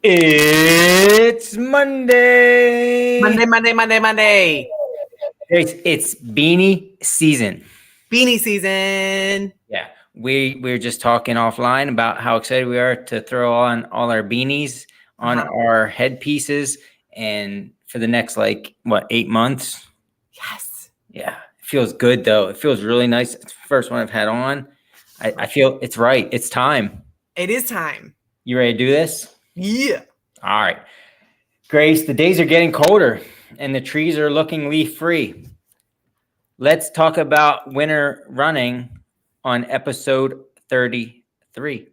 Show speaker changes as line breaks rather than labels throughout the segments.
It's Monday.
Monday.
It's beanie season.
Beanie season.
Yeah, we're just talking offline about how excited we are to throw on all our beanies on our headpieces, and for the next 8 months.
Yes.
Yeah, it feels good though. It feels really nice. It's the first one I've had on. I feel it's right. It's time.
It is time.
You ready to do this?
Yeah.
All right. Grayce, the days are getting colder and the trees are looking leaf free. Let's talk about winter running on episode 33.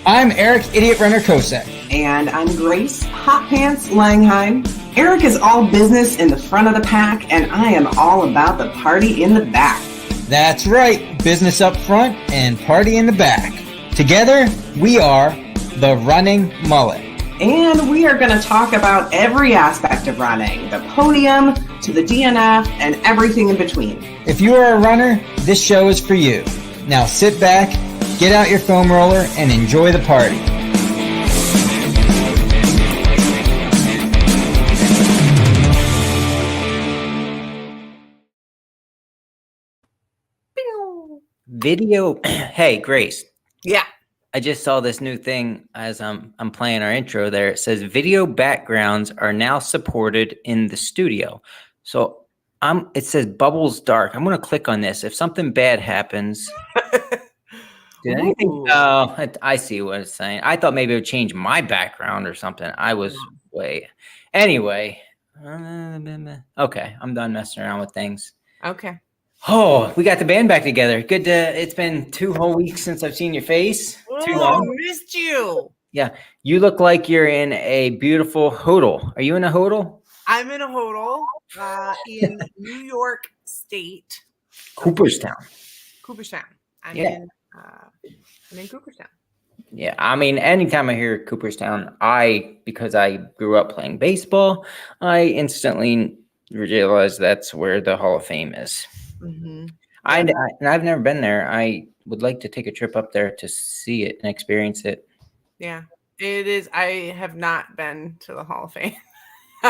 I'm Eric, Idiot Runner Kosek.
And I'm Grayce, Hot Pants Langheim. Eric is all business in the front of the pack, and I am all about the party in the back.
That's right, business up front and party in the back. Together, we are the Running Mullet.
And we are going to talk about every aspect of running, the podium to the DNF and everything in between.
If you are a runner, this show is for you. Now sit back, get out your foam roller, and enjoy the party. Video. Hey, Grayce.
Yeah.
I just saw this new thing as I'm playing our intro there. It says video backgrounds are now supported in the studio. So it says bubbles dark. I'm going to click on this. If something bad happens. Did anything? I see what it's saying. I thought maybe it would change my background or something. I was way. Anyway. Okay. I'm done messing around with things.
Okay.
Oh, we got the band back together. Good to, it's been 2 whole weeks since I've seen your face. Too long.
Missed you.
Yeah. You look like you're in a beautiful hodl. Are you in a hodl?
I'm in a hodl in New York State.
Cooperstown.
I'm in Cooperstown.
Yeah. I mean, anytime I hear Cooperstown, because I grew up playing baseball, I instantly realize that's where the Hall of Fame is.
Mm-hmm.
And I've never been there. I would like to take a trip up there to see it and experience it.
Yeah, it is. I have not been to the Hall of Fame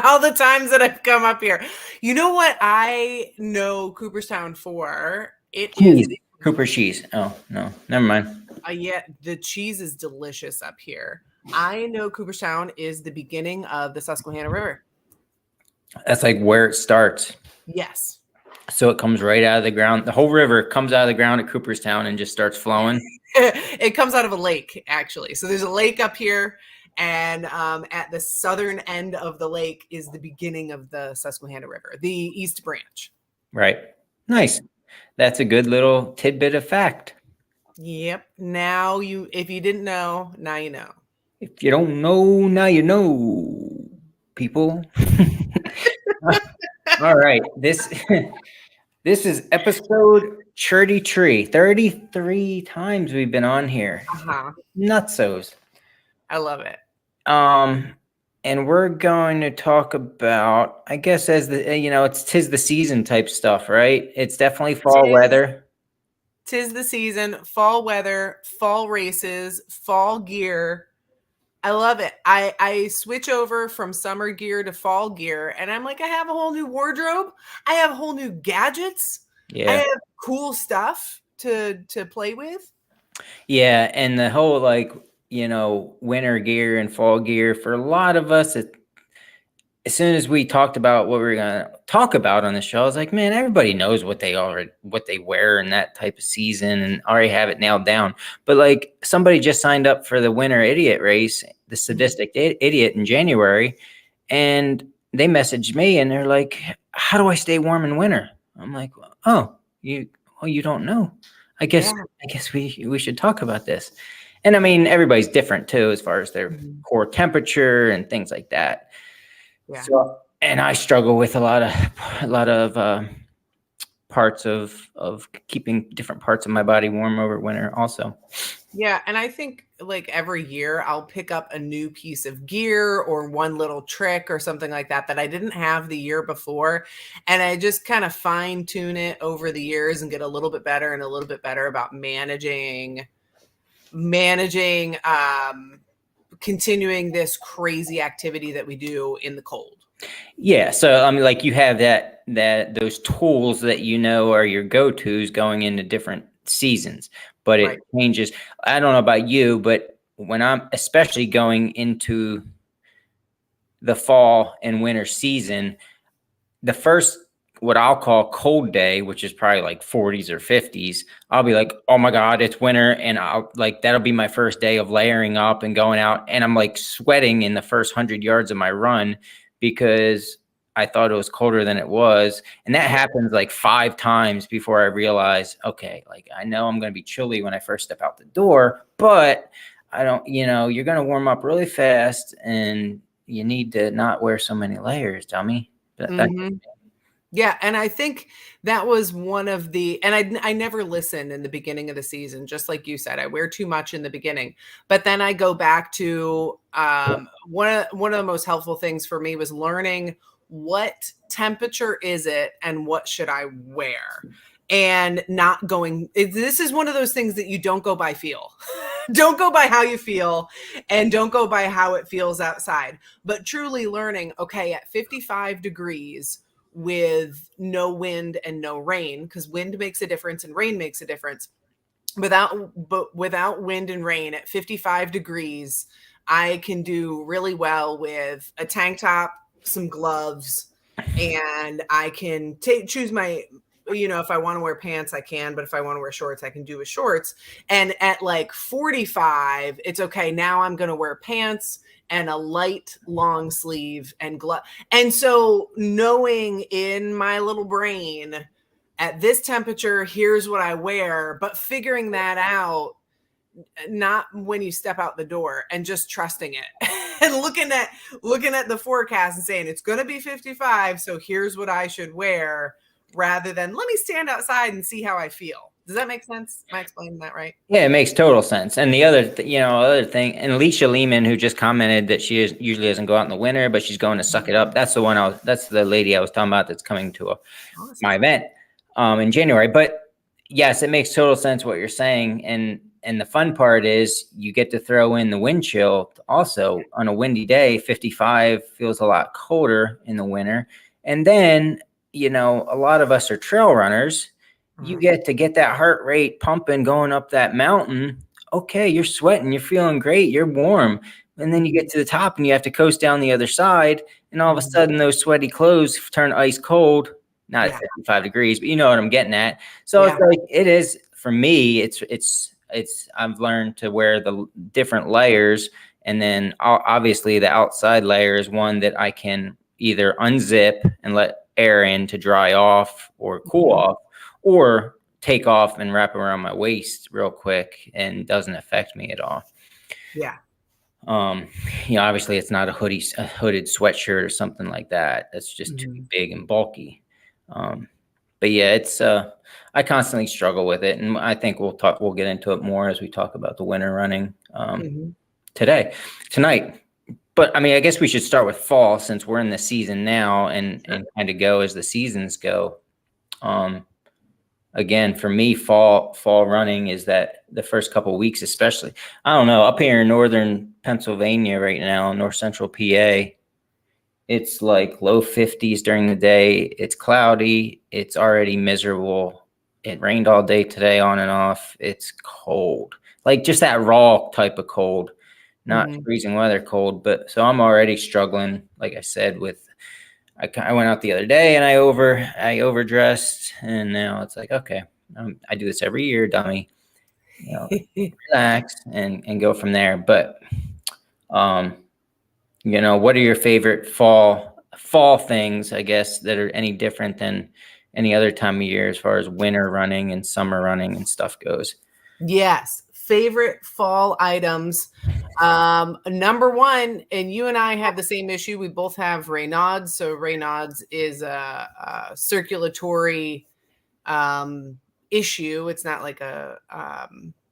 all the times that I've come up here. You know what I know Cooperstown for? Is
Cooper cheese. Oh, no, never mind.
Yeah, the cheese is delicious up here. I know Cooperstown is the beginning of the Susquehanna River.
That's like where it starts.
Yes.
So it comes right out of the ground. The whole river comes out of the ground at Cooperstown and just starts flowing.
It comes out of a lake, actually. So there's a lake up here, and at the southern end of the lake is the beginning of the Susquehanna River, the East Branch.
Right. Nice. That's a good little tidbit of fact.
Yep. Now if you didn't know, now you know.
If you don't know, now you know, people. All right. This is episode 33. 33 times we've been on here. Nutsos.
I love it.
And we're going to talk about, I guess, as it's 'tis the season type stuff, right? It's definitely fall weather.
'Tis the season, fall weather, fall races, fall gear. I love it. I switch over from summer gear to fall gear, and I'm like, I have a whole new wardrobe. I have whole new gadgets.
Yeah.
I have cool stuff to play with.
Yeah, and the whole winter gear and fall gear for a lot of us, as soon as we talked about what we were gonna talk about on the show, I was like, man, everybody knows what they wear in that type of season and already have it nailed down. But somebody just signed up for the winter idiot race, the sadistic idiot in January, and they messaged me and they're like, how do I stay warm in winter? I'm like, you don't know. I guess we should talk about this. And I mean, everybody's different too, as far as their core temperature and things like that.
Yeah.
So, and I struggle with a lot of parts of keeping different parts of my body warm over winter also.
Yeah. And I think every year I'll pick up a new piece of gear or one little trick or something like that I didn't have the year before. And I just kind of fine tune it over the years and get a little bit better and a little bit better about managing managing, continuing this crazy activity that we do in the cold.
Yeah. So I mean, like you have those tools that are your go-tos going into different seasons, but it changes. I don't know about you, but when I'm especially going into the fall and winter season, the first what I'll call cold day, which is probably like 40s or 50s, I'll be like, oh my God, it's winter. And I'll like, that'll be my first day of layering up and going out. And I'm like sweating in the first 100 yards of my run because I thought it was colder than it was. And that happens like 5 times before I realize, okay, like I know I'm going to be chilly when I first step out the door, but I don't, you're going to warm up really fast and you need to not wear so many layers, dummy.
Yeah. And I think that was one of the, and I never listen in the beginning of the season, just like you said, I wear too much in the beginning, but then I go back to, one of the most helpful things for me was learning what temperature is it and what should I wear, and not going, this is one of those things that you don't go by feel. Don't go by how you feel, and don't go by how it feels outside, but truly learning, okay, at 55 degrees with no wind and no rain, because wind makes a difference and rain makes a difference. Without wind and rain at 55 degrees, I can do really well with a tank top, some gloves, and I can choose my, if I want to wear pants, I can, but if I want to wear shorts, I can do with shorts. And at like 45, it's okay. Now I'm going to wear pants and a light long sleeve and glove. And so knowing in my little brain at this temperature, here's what I wear, but figuring that out, not when you step out the door, and just trusting it and looking at the forecast and saying it's going to be 55. So here's what I should wear, rather than let me stand outside and see how I feel. Does that make sense? Am I explaining that right?
Yeah, it makes total sense. And the other thing, and Alicia Lehman, who just commented that she usually doesn't go out in the winter, but she's going to suck it up. That's the lady I was talking about that's coming to my event in January. But yes, it makes total sense what you're saying. And the fun part is you get to throw in the wind chill also. On a windy day. 55 feels a lot colder in the winter. And then, a lot of us are trail runners. You get that heart rate pumping, going up that mountain. Okay, you're sweating, you're feeling great, you're warm. And then you get to the top and you have to coast down the other side. And all of a sudden those sweaty clothes turn ice cold, not at 55 degrees, but you know what I'm getting at. So it's like, it is for me, I've learned to wear the different layers. And then obviously the outside layer is one that I can either unzip and let air in to dry off or cool off, or take off and wrap around my waist real quick and doesn't affect me at all.
Yeah.
Obviously it's not a hooded sweatshirt or something like that. That's just too big and bulky. But yeah, it's, I constantly struggle with it. And I think we'll get into it more as we talk about the winter running, tonight. But I mean, I guess we should start with fall since we're in the season now and kind of go as the seasons go. Again, for me, fall running is that the first couple of weeks, especially. I don't know, up here in northern Pennsylvania right now, north central PA, it's like low 50s during the day. It's cloudy. It's already miserable. It rained all day today on and off. It's cold, like just that raw type of cold, not freezing weather cold. But so I'm already struggling, like I said, with. I went out the other day and I overdressed, and now it's like, okay, I do this every year, dummy. Relax and go from there. But what are your favorite fall things, I guess, that are any different than any other time of year as far as winter running and summer running and stuff goes?
Yes. Favorite fall items. Number one, and you and I have the same issue. We both have Raynaud's. So Raynaud's is a circulatory issue. It's not like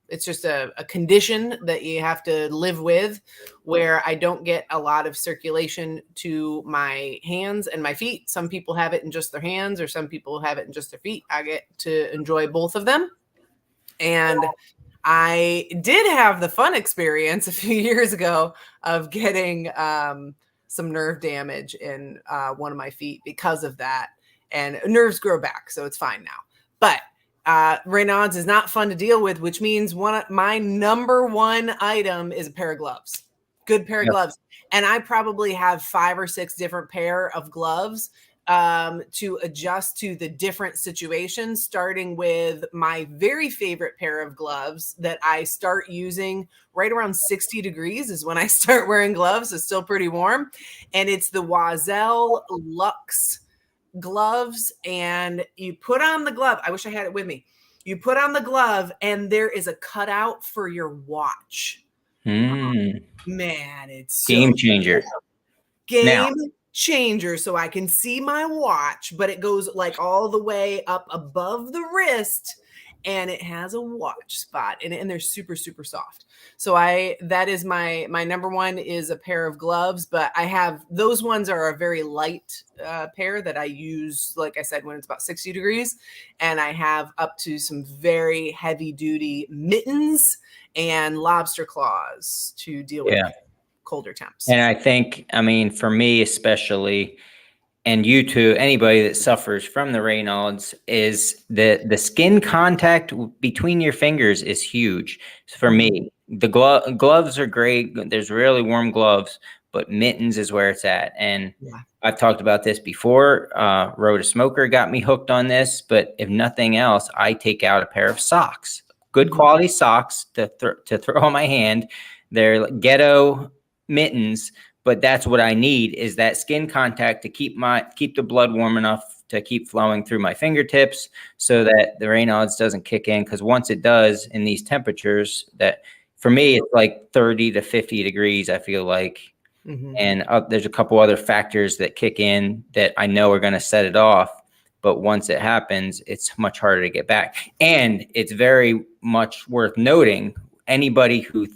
it's just a condition that you have to live with, where I don't get a lot of circulation to my hands and my feet. Some people have it in just their hands, or some people have it in just their feet. I get to enjoy both of them. And I did have the fun experience a few years ago of getting some nerve damage in one of my feet because of that. And nerves grow back, so it's fine now. But Raynaud's is not fun to deal with, which means my number one item is a pair of gloves. Good pair of gloves. And I probably have 5 or 6 different pair of gloves to adjust to the different situations, starting with my very favorite pair of gloves that I start using right around 60 degrees is when I start wearing gloves. It's still pretty warm. And it's the Oiselle Luxe gloves. And you put on the glove. I wish I had it with me. You put on the glove and there is a cutout for your watch. Man, it's
game changer.
Game changer. So I can see my watch, but it goes like all the way up above the wrist and it has a watch spot in it, and they're super, super soft. So that is my number one is a pair of gloves, but I have those ones are a very light pair that I use, like I said, when it's about 60 degrees, and I have up to some very heavy duty mittens and lobster claws to deal with colder temps.
And I think, I mean, for me especially, and you too, anybody that suffers from the Raynaud's, is the skin contact between your fingers is huge. So for me, the gloves are great. There's really warm gloves, but mittens is where it's at. And I've talked about this before. Road a Smoker got me hooked on this, but if nothing else, I take out a pair of socks, good quality socks to throw on my hand. They're ghetto mittens, but that's what I need, is that skin contact to keep the blood warm enough to keep flowing through my fingertips so that the Raynaud's doesn't kick in. Because once it does in these temperatures, that for me, it's like 30 to 50 degrees, I feel like. And there's a couple other factors that kick in that I know are going to set it off. But once it happens, it's much harder to get back. And it's very much worth noting, anybody who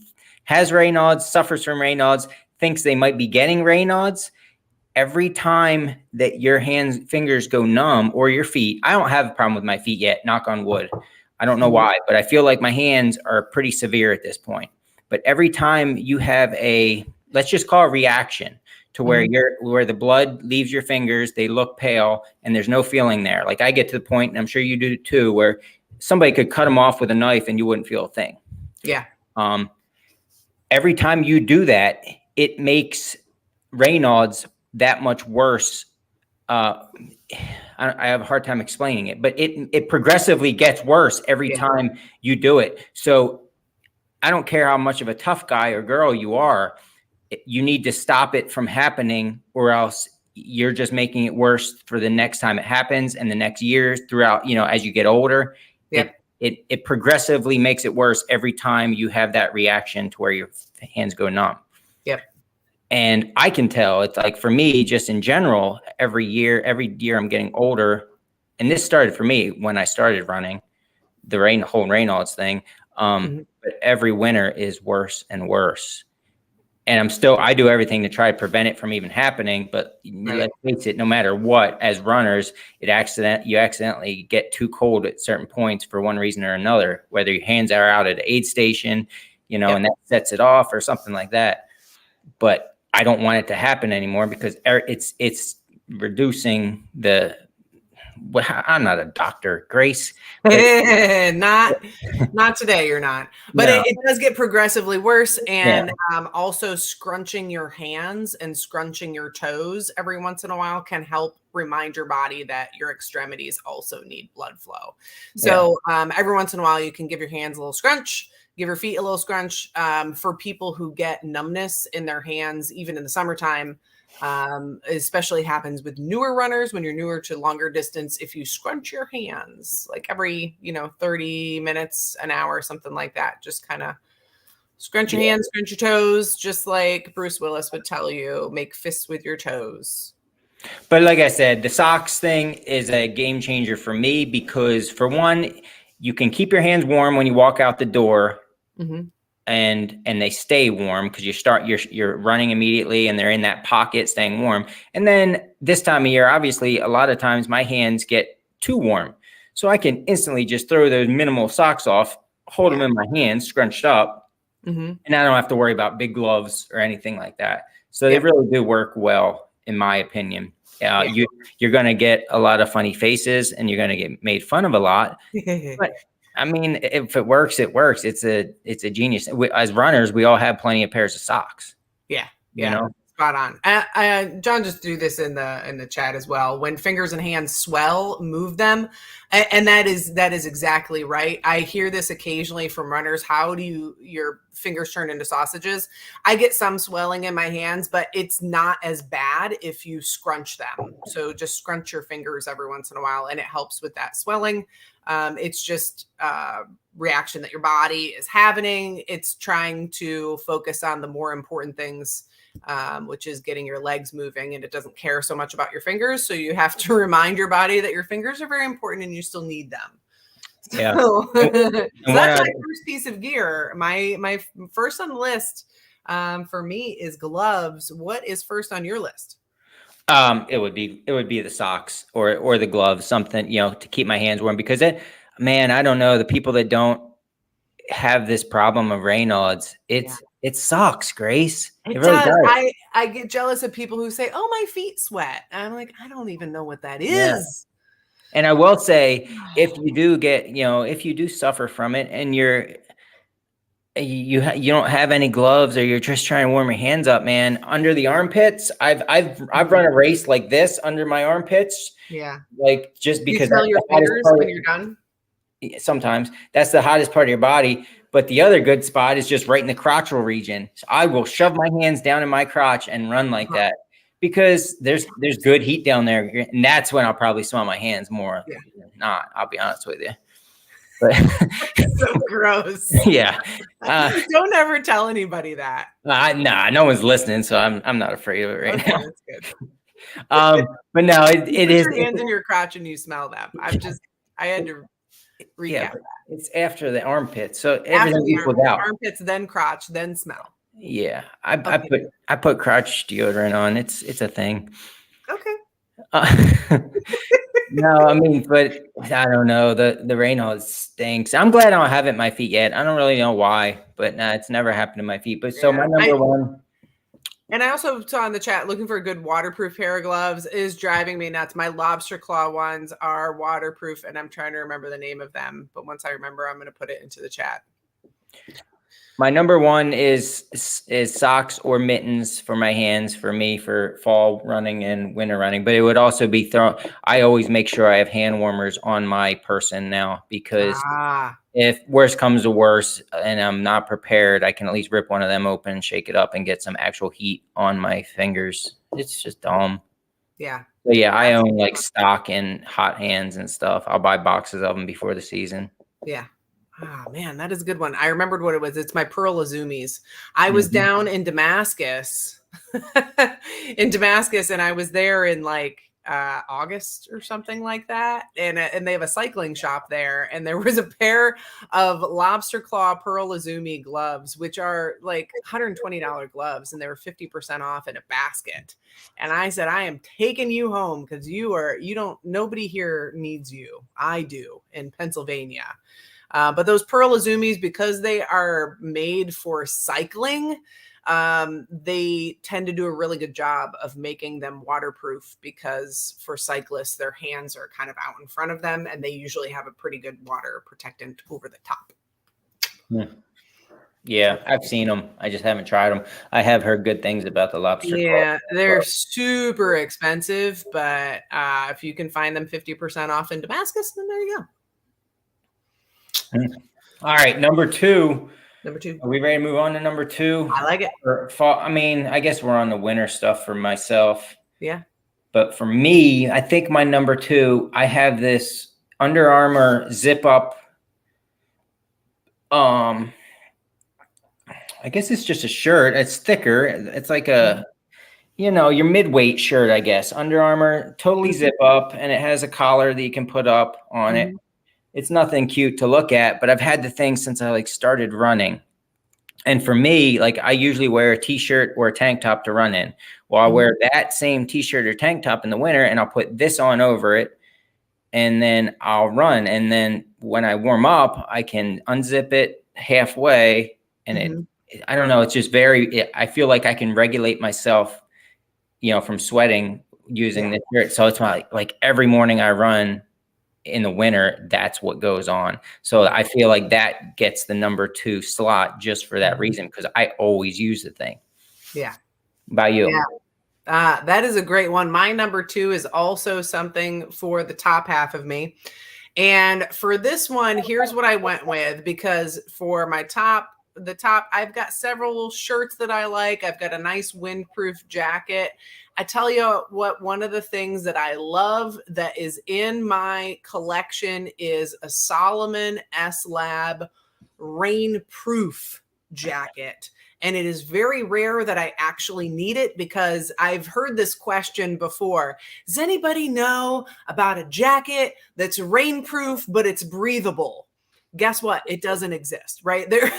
has Raynaud's, suffers from Raynaud's, thinks they might be getting Raynaud's, every time that your fingers go numb, or your feet, I don't have a problem with my feet yet, knock on wood. I don't know why, but I feel like my hands are pretty severe at this point. But every time you have let's just call it reaction to where the blood leaves your fingers, they look pale and there's no feeling there. Like I get to the point, and I'm sure you do too, where somebody could cut them off with a knife and you wouldn't feel a thing. Yeah. Every time you do that, it makes Raynaud's that much worse. I have a hard time explaining it, but it progressively gets worse every time you do it. So I don't care how much of a tough guy or girl you are, you need to stop it from happening, or else you're just making it worse for the next time it happens and the next years throughout, as you get older. It progressively makes it worse every time you have that reaction to where your hands go numb. And I can tell, it's like, for me, just in general, every year I'm getting older. And this started for me when I started running the whole Raynaud's thing. But every winter is worse and worse. And I do everything to try to prevent it from even happening. But let's face it, no matter what, as runners, you accidentally get too cold at certain points for one reason or another, whether your hands are out at an aid station, and that sets it off or something like that. But I don't want it to happen anymore, because it's reducing I'm not a doctor, Grayce.
Not today, you're not. But no. It does get progressively worse. And also scrunching your hands and scrunching your toes every once in a while can help remind your body that your extremities also need blood flow. So every once in a while, you can give your hands a little scrunch, give your feet a little scrunch. For people who get numbness in their hands, even in the summertime, especially happens with newer runners when you're newer to longer distance. If you scrunch your hands like every 30 minutes, an hour, something like that, just kind of scrunch your hands, scrunch your toes, just like Bruce Willis would tell you, make fists with your toes.
But like I said, the socks thing is a game changer for me, because for one, you can keep your hands warm when you walk out the door. And they stay warm because you're running immediately and they're in that pocket staying warm. And then this time of year, obviously, a lot of times my hands get too warm. So I can instantly just throw those minimal socks hold them in my hands, scrunched up,
Mm-hmm.
and I don't have to worry about big gloves or anything like that. So they
Yeah.
really do work well, in my opinion. You're going to get a lot of funny faces, and you're going to get made fun of a lot. But I mean, if it works, it works. It's a genius. As runners, we all have plenty of pairs of socks.
Yeah.
You know?
Spot on. John just threw this in the chat as well. When fingers and hands swell, move them, and that is exactly right. I hear this occasionally from runners. How do your fingers turn into sausages? I get some swelling in my hands, but it's not as bad if you scrunch them. So just scrunch your fingers every once in a while, and it helps with that swelling. It's just reaction that your body is having. It's trying to focus on the more important things, which is getting your legs moving, and it doesn't care so much about your fingers. So you have to remind your body that your fingers are very important and you still need them.
Yeah.
So that's my first piece of gear. My first on the list for me is gloves. What is first on your list?
It would be the socks or the gloves, something, to keep my hands warm, because I don't know, the people that don't have this problem of Raynaud's, it sucks, Grayce.
It
really
does. I get jealous of people who say, "Oh, my feet sweat." And I'm like, I don't even know what that is.
Yeah. And I will say, if you do get, if you do suffer from it, and you don't have any gloves, or you're just trying to warm your hands up, man, under the armpits. I've run a race like this under my armpits.
Yeah.
Like, just because
you smell your fingers when you're done.
Sometimes that's the hottest part of your body. But the other good spot is just right in the crotchal region. So I will shove my hands down in my crotch and run like that, because there's good heat down there. And that's when I'll probably smell my hands more than not. I'll be honest with you. But
so gross.
Yeah.
Don't ever tell anybody that.
Nah, no one's listening, so I'm not afraid of it right now.
That's good.
But no, it is.
Put your hands in your crotch and you smell them. I had to recap that.
It's after the armpits, so everything equals out.
Armpits, then crotch, then smell.
Yeah, I put crotch deodorant on. It's a thing.
Okay.
No, I mean, but I don't know. The Raynaud's stinks. I'm glad I don't have it in my feet yet. I don't really know why, but it's never happened to my feet. But so my number one.
And I also saw in the chat, looking for a good waterproof pair of gloves is driving me nuts. My lobster claw ones are waterproof, and I'm trying to remember the name of them. But once I remember, I'm going to put it into the chat.
My number one is socks or mittens for my hands, for me, for fall running and winter running. But it would also be I always make sure I have hand warmers on my person now, because if worse comes to worse and I'm not prepared, I can at least rip one of them open, shake it up, and get some actual heat on my fingers. It's just dumb.
Yeah.
But yeah, I own like stock and hot hands and stuff. I'll buy boxes of them before the season.
Yeah. Oh, man, that is a good one. I remembered what it was. It's my Pearl Azumis. I was down in Damascus, and I was there in like August or something like that. And they have a cycling shop there. And there was a pair of lobster claw Pearl Azumi gloves, which are like $120 gloves. And they were 50% off in a basket. And I said, I am taking you home, because nobody here needs you. I do, in Pennsylvania. But those Pearl Azumis, because they are made for cycling, they tend to do a really good job of making them waterproof, because for cyclists, their hands are kind of out in front of them, and they usually have a pretty good water protectant over the top.
Yeah, I've seen them. I just haven't tried them. I have heard good things about the lobster claw.
Yeah, they're super expensive, but if you can find them 50% off in Damascus, then there you go.
All right, number two.
Are
we ready to move on to number two?
I like it.
For fall, I guess we're on the winter stuff for myself.
Yeah.
But for me, I think my number two, I have this Under Armour zip up. I guess it's just a shirt. It's thicker. It's like a, your mid-weight shirt, I guess. Under Armour, totally zip up, and it has a collar that you can put up on it. It's nothing cute to look at, but I've had the thing since I started running. And for me, I usually wear a t-shirt or a tank top to run in. Well, I'll wear that same t-shirt or tank top in the winter, and I'll put this on over it. and then I'll run. And then when I warm up, I can unzip it halfway, and I don't know, it's just I feel like I can regulate myself, from sweating using the shirt. So it's like every morning I run in the winter, that's what goes on. So I feel like that gets the number 2 slot just for that reason, because I always use the thing.
Yeah.
About you?
Yeah. That is a great one. My number 2 is also something for the top half of me. And for this one, here's what I went with, because for my the top, I've got several shirts that I like. I've got a nice windproof jacket. I tell you what, one of the things that I love that is in my collection is a Solomon S Lab rainproof jacket. And it is very rare that I actually need it, because I've heard this question before. Does anybody know about a jacket that's rainproof, but it's breathable? Guess what? It doesn't exist, right? There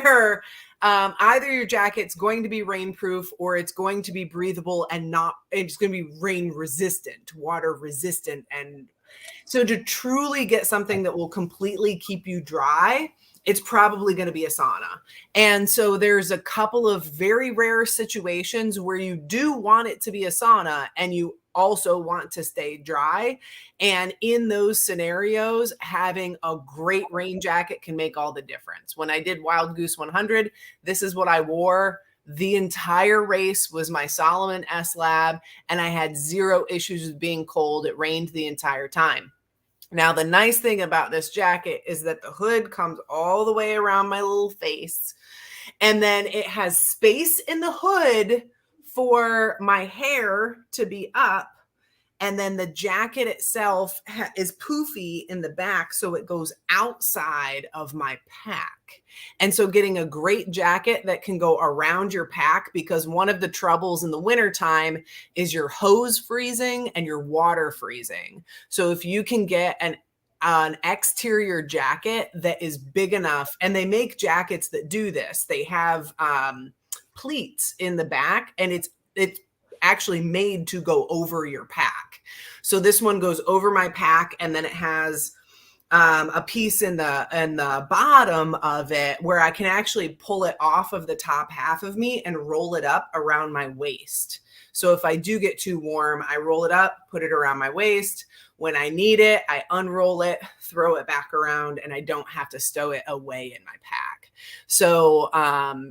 are either your jacket's going to be rainproof, or it's going to be breathable and it's going to be rain resistant, water resistant. And so to truly get something that will completely keep you dry, it's probably going to be a sauna. And so there's a couple of very rare situations where you do want it to be a sauna and you also want to stay dry. And in those scenarios, having a great rain jacket can make all the difference. When I did Wild Goose 100, this is what I wore. The entire race was my Solomon S Lab, and I had 0 issues with being cold. It rained the entire time. Now, the nice thing about this jacket is that the hood comes all the way around my little face, and then it has space in the hood for my hair to be up. And then the jacket itself is poofy in the back, so it goes outside of my pack. And so getting a great jacket that can go around your pack, because one of the troubles in the wintertime is your hose freezing and your water freezing. So if you can get an exterior jacket that is big enough, and they make jackets that do this. They have pleats in the back, and it's actually made to go over your pack. So this one goes over my pack, and then it has a piece in the bottom of it where I can actually pull it off of the top half of me and roll it up around my waist. So if I do get too warm, I roll it up, put it around my waist. When I need it, I unroll it, throw it back around, and I don't have to stow it away in my pack. So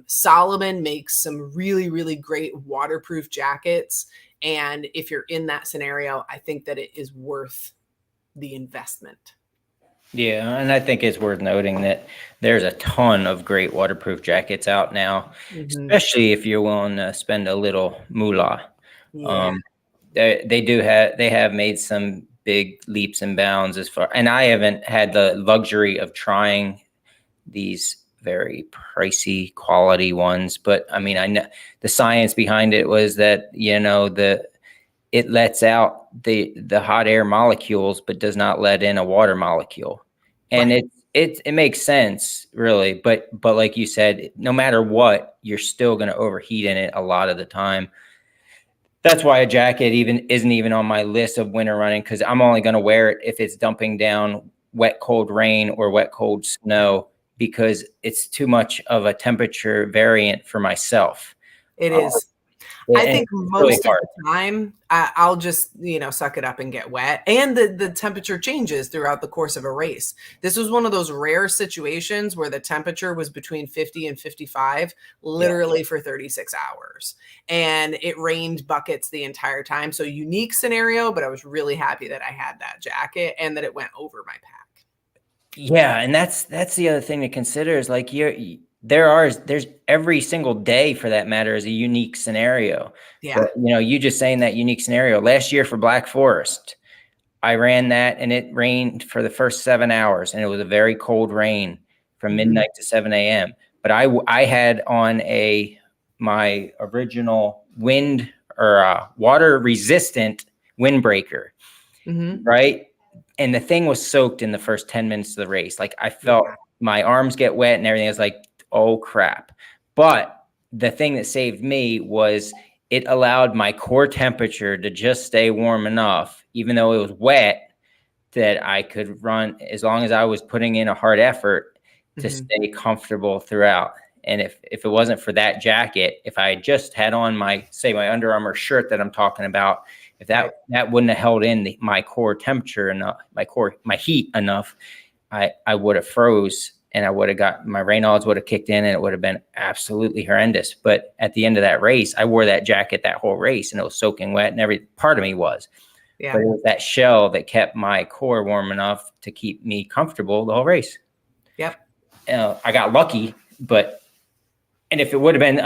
Solomon makes some really, really great waterproof jackets. And if you're in that scenario, I think that it is worth the investment.
Yeah, and I think it's worth noting that there's a ton of great waterproof jackets out now, especially if you're willing to spend a little moolah.
Yeah.
They have made some big leaps and bounds and I haven't had the luxury of trying these very pricey quality ones, but I mean, I know the science behind it was that, it lets out the hot air molecules, but does not let in a water molecule. And
Right.
it makes sense, really. But like you said, no matter what, you're still going to overheat in it a lot of the time. That's why a jacket isn't even on my list of winter running, because I'm only going to wear it if it's dumping down wet, cold rain or wet, cold snow, because it's too much of a temperature variant for myself.
It is. I think most of the time I'll just, suck it up and get wet. And the temperature changes throughout the course of a race. This was one of those rare situations where the temperature was between 50 and 55, literally for 36 hours. And it rained buckets the entire time. So unique scenario, but I was really happy that I had that jacket and that it went over my pack.
Yeah. And that's the other thing to consider is like there's every single day, for that matter, is a unique scenario.
Yeah.
But, you just saying that unique scenario last year for Black Forest, I ran that and it rained for the first 7 hours, and it was a very cold rain from midnight to 7 a.m. But I had on my original wind or water resistant windbreaker, right? And the thing was soaked in the first 10 minutes of the race. Like I felt my arms get wet and everything. I was like, oh crap. But the thing that saved me was it allowed my core temperature to just stay warm enough, even though it was wet, that I could run as long as I was putting in a hard effort to stay comfortable throughout. And if it wasn't for that jacket, if I just had on my Under Armour shirt that I'm talking about, if that wouldn't have held in my core temperature enough, my heat enough, I would have froze, and I would have got my Reynolds would have kicked in, and it would have been absolutely horrendous. But at the end of that race, I wore that jacket that whole race, and it was soaking wet, and every part of me was. Yeah. But it was that shell that kept my core warm enough to keep me comfortable the whole race.
Yep.
I got lucky, and if it would have been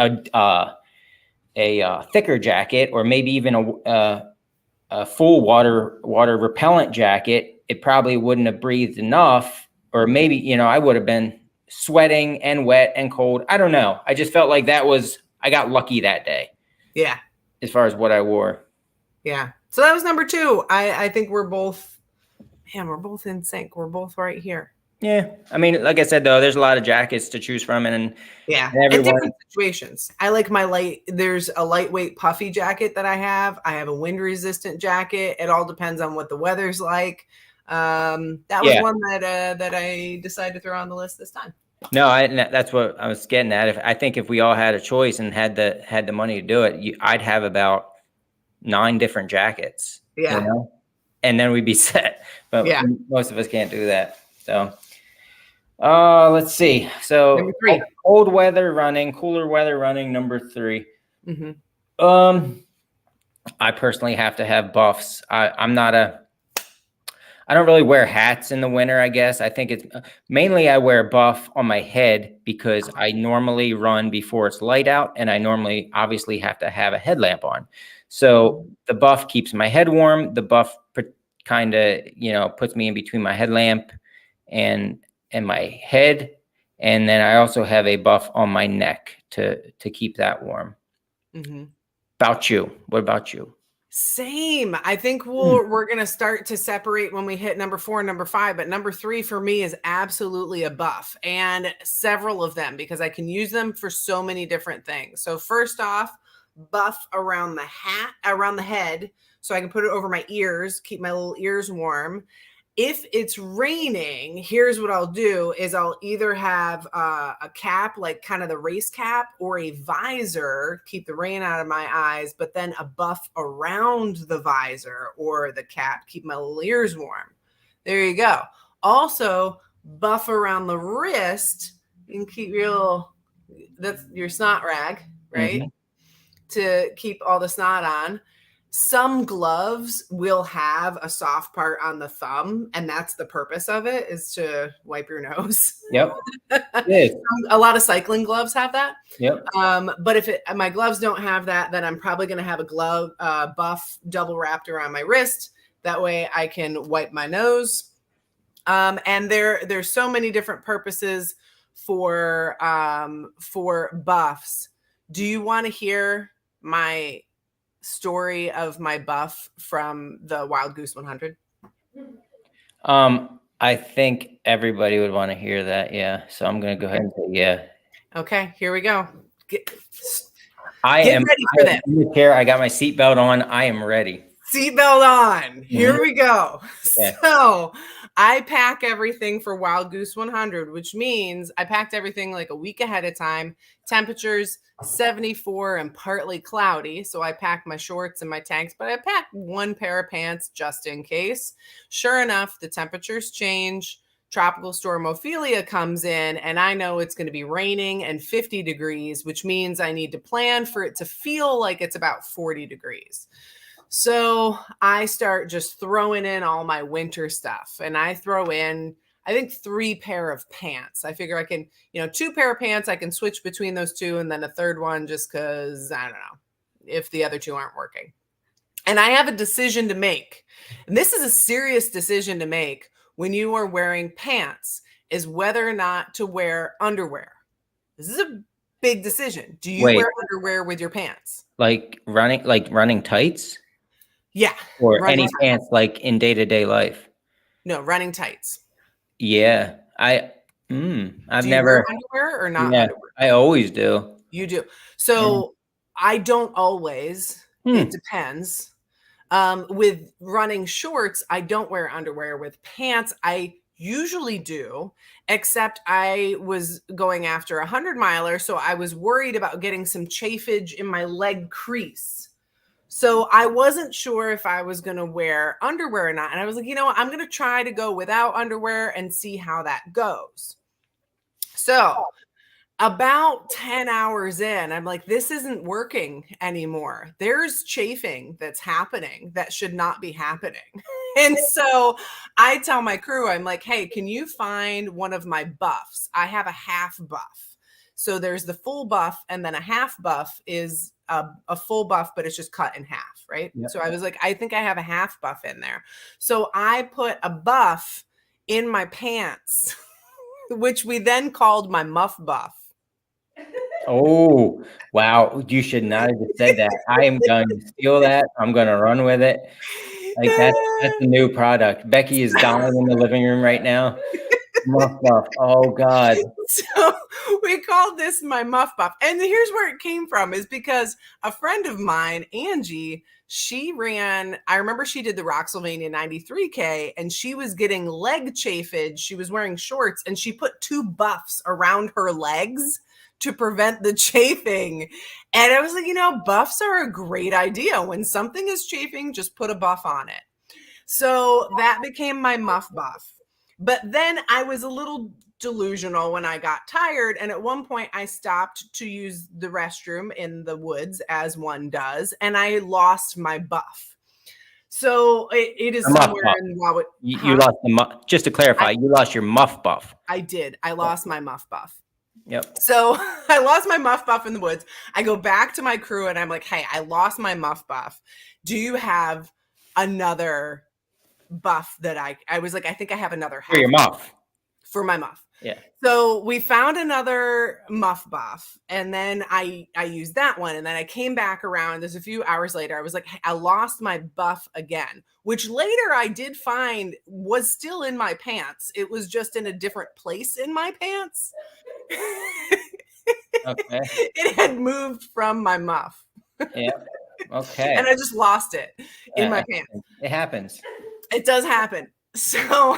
a thicker jacket, or maybe even a full water repellent jacket, it probably wouldn't have breathed enough, or maybe, I would have been sweating and wet and cold. I don't know. I just felt like I got lucky that day.
Yeah.
As far as what I wore.
Yeah. So that was number 2. I think we're both in sync. We're both right here.
Yeah. I mean, like I said, though, there's a lot of jackets to choose from, and
different situations. I like there's a lightweight puffy jacket that I have. I have a wind resistant jacket. It all depends on what the weather's like. That was one that I decided to throw on the list this time.
No, that's what I was getting at. I think if we all had a choice and had the money to do it, I'd have about 9 different jackets.
Yeah.
And then we'd be set. But most of us can't do that. So let's see. So
number 3.
Cold weather running, cooler weather running, number 3. I personally have to have buffs. I don't really wear hats in the winter, I guess. I think it's mainly I wear a buff on my head because I normally run before it's light out, and I normally obviously have to have a headlamp on. So the buff keeps my head warm. The buff kind of, puts me in between my headlamp and my head. And then I also have a buff on my neck to keep that warm. About you? What about you?
Same. I think we're going to start to separate when we hit number 4 and number 5, but number 3 for me is absolutely a buff, and several of them, because I can use them for so many different things. So first off, buff around the head, so I can put it over my ears, keep my little ears warm. If it's raining, here's what I'll do is I'll either have a cap, like kind of the race cap, or a visor, keep the rain out of my eyes, but then a buff around the visor or the cap, keep my little ears warm. There you go. Also, buff around the wrist and keep that's your snot rag, right? To keep all the snot on. Some gloves will have a soft part on the thumb, and that's the purpose of it, is to wipe your nose.
Yep.
A lot of cycling gloves have that.
Yep.
But if my gloves don't have that, then I'm probably going to have a buff double wrapped around my wrist. That way I can wipe my nose. And there's so many different purposes for buffs. Do you want to hear my story of my buff from the Wild Goose 100?
I think everybody would want to hear that. Yeah. So I'm going to go ahead and say, yeah.
Okay, here we go. Get
ready
for this.
In the chair. I got my seatbelt on. I am ready.
Seatbelt on. Here we go.
Okay.
So I pack everything for Wild Goose 100, which means I packed everything like a week ahead of time. Temperatures 74 and partly cloudy. So I packed my shorts and my tanks, but I packed 1 pair of pants just in case. Sure enough, the temperatures change. Tropical storm Ophelia comes in, and I know it's going to be raining and 50 degrees, which means I need to plan for it to feel like it's about 40 degrees. So I start just throwing in all my winter stuff, and I throw in, I think, 3 pair of pants. I figure I can, 2 pair of pants, I can switch between those 2, and then a third one just because, I don't know, if the other 2 aren't working. And I have a decision to make. And this is a serious decision to make when you are wearing pants, is whether or not to wear underwear. This is a big decision. Do you wear underwear with your pants?
Like running tights?
Yeah.
Or any pants like in day-to-day life?
No, running tights.
Yeah. I've never
wear underwear or not
yeah,
underwear?
I always do.
You do. So I don't always. It depends. With running shorts, I don't wear underwear. With pants, I usually do, except I was going after a 100-miler, so I was worried about getting some chafage in my leg crease. So I wasn't sure if I was going to wear underwear or not. And I was like, you know what? I'm going to try to go without underwear and see how that goes. So about 10 hours in, I'm like, this isn't working anymore. There's chafing that's happening that should not be happening. And so I tell my crew, I'm like, hey, can you find one of my buffs? I have a half buff. So there's the full buff, and then a half buff is a full buff, but it's just cut in half, right?
Yep.
So I was like, I think I have a half buff in there. So I put a buff in my pants, which we then called my muff buff.
Oh, wow. You should not have said that. I am going to steal that. I'm going to run with it. Like that's the new product. Becky is dying in the living room right now. Muff buff. Oh God.
So we called this my muff buff. And here's where it came from, is because a friend of mine, Angie, she ran, I remember she did the Roxylvania 93K, and she was getting leg chafage. She was wearing shorts, and she put 2 buffs around her legs to prevent the chafing. And I was like, you know, buffs are a great idea. When something is chafing, just put a buff on it. So that became my muff buff. But then I was a little delusional when I got tired. And at one point I stopped to use the restroom in the woods, as one does, and I lost my buff. So it is somewhere in Wawa.
You lost the muff. Just to clarify, you lost your muff buff.
I did. I lost my muff buff.
Yep.
So I lost my muff buff in the woods. I go back to my crew and I'm like, hey, I lost my muff buff. Do you have another buff that I was like, I think I have another half
for your muff.
For my muff.
Yeah.
So we found another muff buff, and then I used that one, and then I came back around. There's a few hours later, I was like, hey, I lost my buff again, which later I did find was still in my pants. It was just in a different place in my pants.
Okay.
It had moved from my muff.
Yeah. Okay.
And I just lost it in my pants.
It happens.
It does happen. So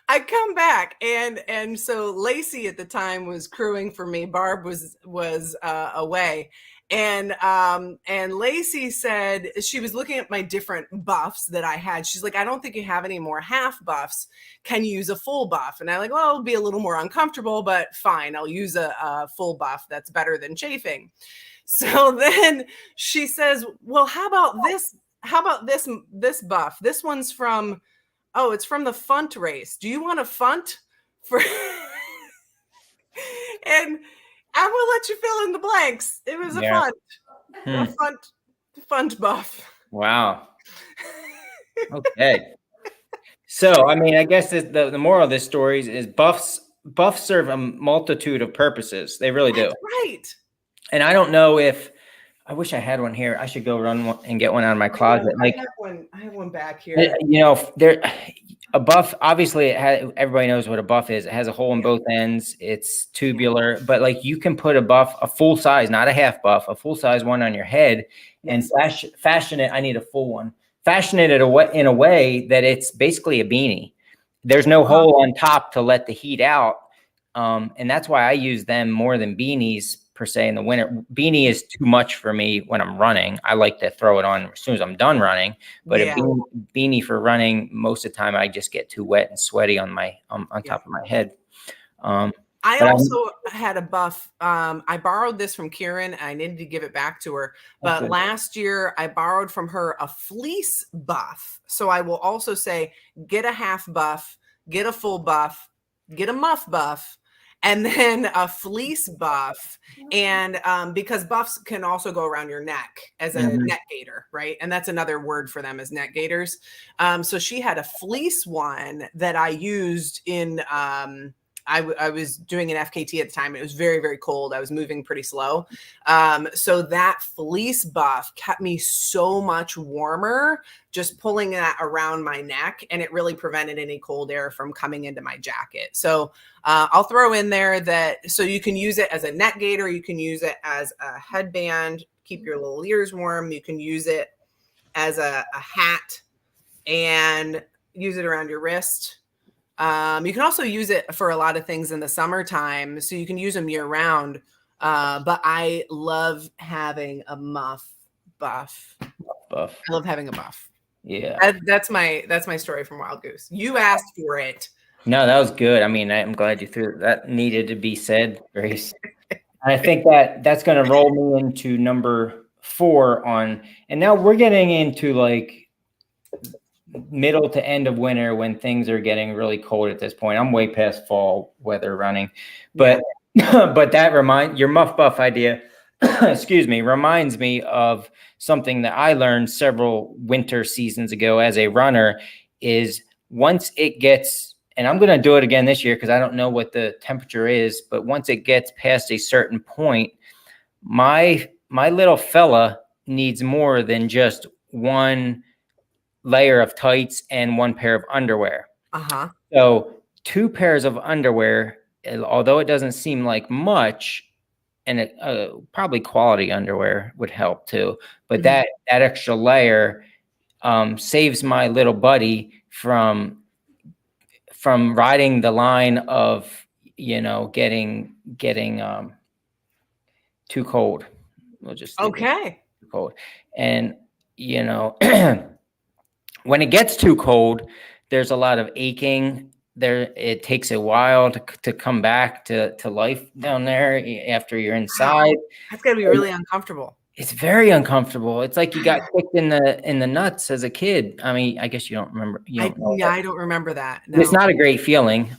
I come back, and so Lacey at the time was crewing for me. Barb was away. And Lacey said, she was looking at my different buffs that I had. She's like, I don't think you have any more half buffs. Can you use a full buff? And I'm like, well, it'll be a little more uncomfortable, but fine. I'll use a full buff. That's better than chafing. So then she says, well, how about this? How about this buff? This one's from, it's from the F.U.N race. Do you want a F.U.N for? And I will let you fill in the blanks. It was a F.U.N buff.
Wow. Okay. So, I mean, I guess the moral of this story is buffs serve a multitude of purposes. They really do.
That's right.
And I don't know if, I wish I had one here. I should go run one and get one out of my closet.
I have one back here.
You know, a buff, obviously everybody knows what a buff is. It has a hole in both ends. It's tubular, but like you can put a buff, a full size, not a half buff, a full size one on your head and fashion it. I need a full one. Fashion it in a way that it's basically a beanie. There's no hole on top to let the heat out. And that's why I use them more than beanies per se in the winter. Beanie is too much for me when I'm running. I like to throw it on as soon as I'm done running, but a beanie for running, most of the time I just get too wet and sweaty on my on top of my head.
I also had a buff. I borrowed this from Kieran. I needed to give it back to her. But last year I borrowed from her a fleece buff. So I will also say, get a half buff, get a full buff, get a muff buff, and then a fleece buff. And because buffs can also go around your neck as a neck gaiter, right? And that's another word for them, as neck gaiters. So she had a fleece one that I used in, I was doing an FKT at the time. It was very, very cold. I was moving pretty slow. So that fleece buff kept me so much warmer, just pulling that around my neck. And it really prevented any cold air from coming into my jacket. So I'll throw in there that, so you can use it as a neck gaiter. You can use it as a headband. keep your little ears warm. You can use it as a hat and use it around your wrist. You can also use it for a lot of things in the summertime, so you can use them year round. But I love having a buff. I love having a buff.
Yeah.
That's my story from Wild Goose. You asked for it.
No, that was good. I mean, I'm glad you threw it. That needed to be said, Grayce. I think that's going to roll me into number 4 on, and now we're getting into like middle to end of winter when things are getting really cold at this point. I'm way past fall weather running, but but that your muff buff idea, excuse me, reminds me of something that I learned several winter seasons ago as a runner. Is once it gets, and I'm going to do it again this year because I don't know what the temperature is, but once it gets past a certain point, my little fella needs more than just one layer of tights and one pair of underwear. So 2 pairs of underwear, although it doesn't seem like much, and probably quality underwear would help too. But that extra layer saves my little buddy from riding the line of, getting too cold. We'll just too cold. And when it gets too cold, there's a lot of aching. It takes a while to come back to life down there after you're inside.
That's gotta be really uncomfortable.
It's very uncomfortable. It's like you got kicked in the nuts as a kid. I mean, I guess you don't remember.
I don't remember that. No.
It's not a great feeling.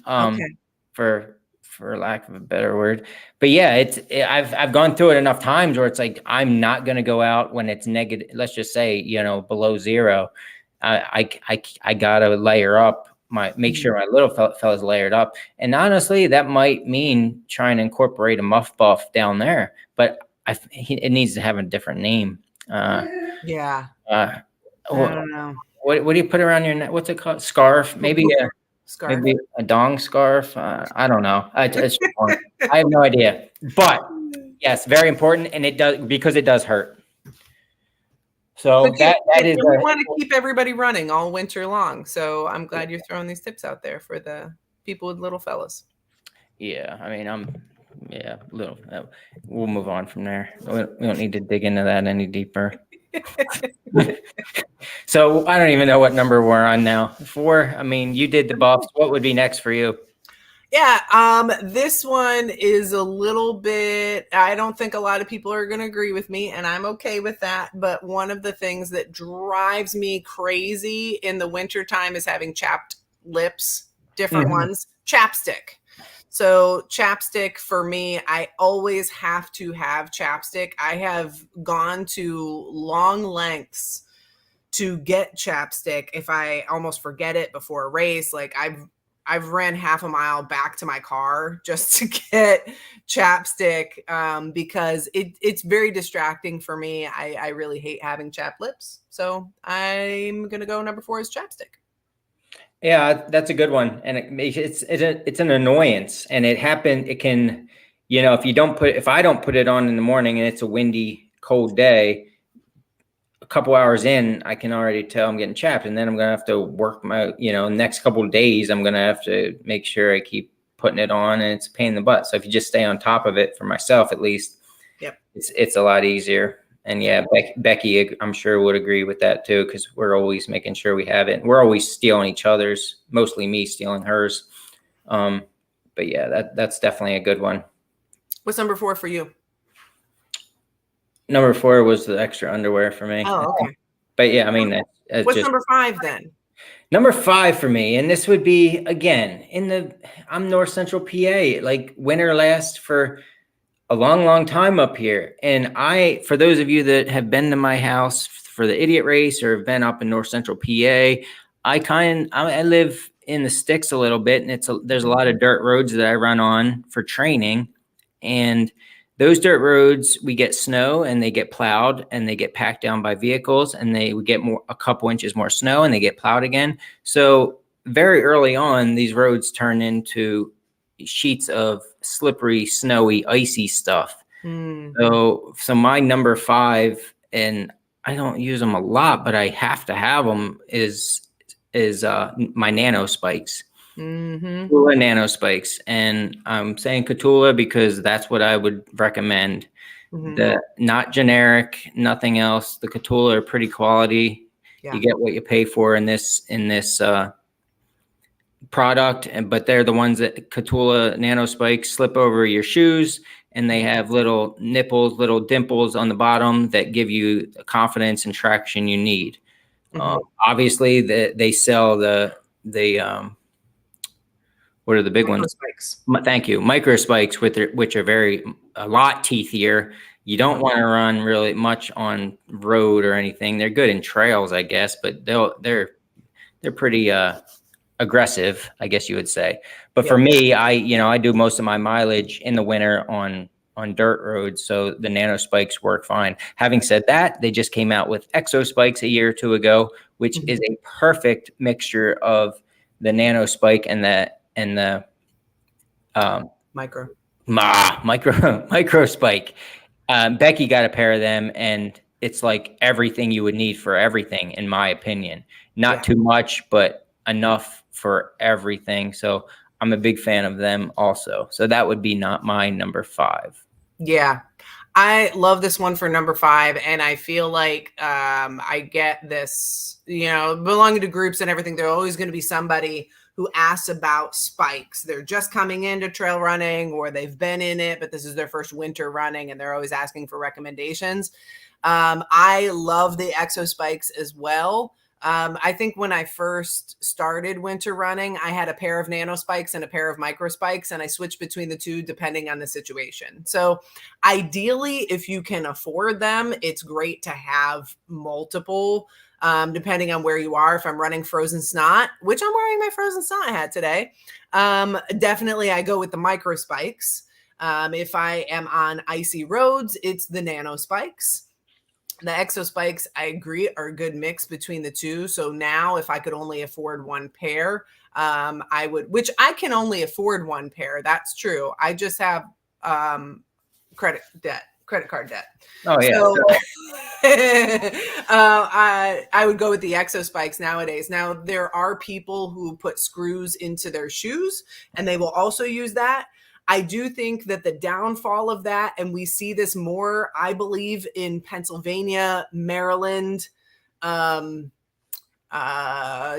For lack of a better word, but yeah, I've gone through it enough times where it's like I'm not going to go out when it's negative. Let's just say below 0. I gotta layer up. Make sure my little fella's layered up, and honestly, that might mean trying to incorporate a muff buff down there, but it needs to have a different name.
I don't know.
What do you put around your neck? What's it called? Scarf? Maybe
scarf.
Maybe a dong scarf. I don't know. I have no idea. But yes, very important, and it does because it does hurt. So that is.
We want to keep everybody running all winter long. So I'm glad you're throwing these tips out there for the people with little fellas.
Yeah, I mean, little. We'll move on from there. We don't need to dig into that any deeper. So I don't even know what number we're on now. 4. I mean, you did the buffs. What would be next for you?
Yeah, this one is a little bit, I don't think a lot of people are going to agree with me, and I'm okay with that. But one of the things that drives me crazy in the wintertime is having chapped lips, different ones, chapstick. So chapstick for me, I always have to have chapstick. I have gone to long lengths to get chapstick if I almost forget it before a race. Like I've ran half a mile back to my car just to get chapstick because it's very distracting for me. I really hate having chapped lips. So I'm going to go number 4 is chapstick.
Yeah, that's a good one. And it's an annoyance, and it can, if I don't put it on in the morning and it's a windy, cold day, a couple hours in, I can already tell I'm getting chapped, and then I'm going to have to work my, next couple of days, I'm going to have to make sure I keep putting it on, and it's a pain in the butt. So if you just stay on top of it, for myself, at least, it's a lot easier. And yeah, Becky, I'm sure would agree with that too, because we're always making sure we have it. We're always stealing each other's, mostly me stealing hers. But yeah, that's definitely a good one.
What's number 4 for you?
Number 4 was the extra underwear for me.
Oh, okay.
But yeah, I mean,
what's number 5 then?
Number 5 for me, and this would be again I'm North Central PA. Like winter lasts for a long, long time up here. And for those of you that have been to my house for the idiot race or have been up in North Central PA, I live in the sticks a little bit, and there's a lot of dirt roads that I run on for training. And those dirt roads, we get snow and they get plowed and they get packed down by vehicles, and we get a couple inches more snow and they get plowed again. So very early on, these roads turn into sheets of slippery, snowy, icy stuff. So my number 5, and I don't use them a lot, but I have to have them, is my nano spikes. Catula nano spikes, and I'm saying Catula because that's what I would recommend. The not generic, nothing else. The Catula are pretty quality. You get what you pay for in this product, but they're the ones that Catula nano spikes slip over your shoes, and they have little nipples, little dimples on the bottom that give you the confidence and traction you need. Obviously, they sell the what are the big ones?
Spikes.
Thank you. Micro spikes, which are a lot teethier. You don't want to run really much on road or anything. They're good in trails, I guess, but they're pretty aggressive, I guess you would say. But for me, I do most of my mileage in the winter on dirt roads, so the nano spikes work fine. Having said that, they just came out with exo spikes a year or two ago, which is a perfect mixture of the nano spike and the micro spike. Becky got a pair of them, and it's like everything you would need for everything, in my opinion. Not too much, but enough for everything. So I'm a big fan of them also. So that would be not my number 5.
Yeah. I love this one for number 5. And I feel like I get this, belonging to groups and everything. There's always going to be somebody who asks about spikes. They're just coming into trail running, or they've been in it, but this is their first winter running, and they're always asking for recommendations. I love the exo spikes as well. I think when I first started winter running, I had a pair of nano spikes and a pair of micro spikes, and I switched between the two depending on the situation. So ideally, if you can afford them, it's great to have multiple, depending on where you are. If I'm running frozen snot, which I'm wearing my frozen snot hat today, definitely I go with the micro spikes. If I am on icy roads, it's the nano spikes. The exo spikes, I agree, are a good mix between the two. So now if I could only afford one pair, I would, which I can only afford one pair. That's true. I just have credit card debt.
Oh, yeah.
So, I would go with the exo spikes nowadays. Now, there are people who put screws into their shoes, and they will also use that. I do think that the downfall of that, and we see this more, I believe, in Pennsylvania, Maryland,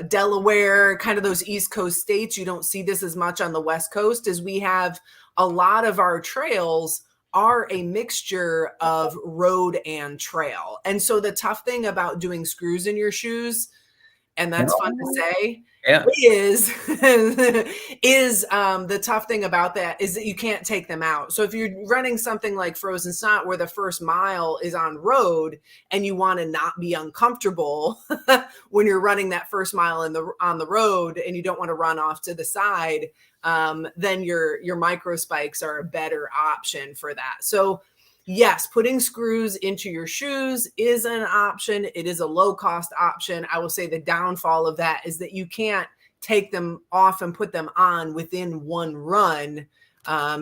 Delaware, kind of those East Coast states. You don't see this as much on the West Coast, as we have a lot of our trails are a mixture of road and trail. And so the tough thing about doing screws in your shoes, and that's fun to say, is the tough thing about that is that you can't take them out. So if you're running something like frozen snot, where the first mile is on road, and you want to not be uncomfortable when you're running that first mile on the road, and you don't want to run off to the side, then your micro spikes are a better option for that. So yes, putting screws into your shoes is an option. It is a low cost option. I will say the downfall of that is that you can't take them off and put them on within one run.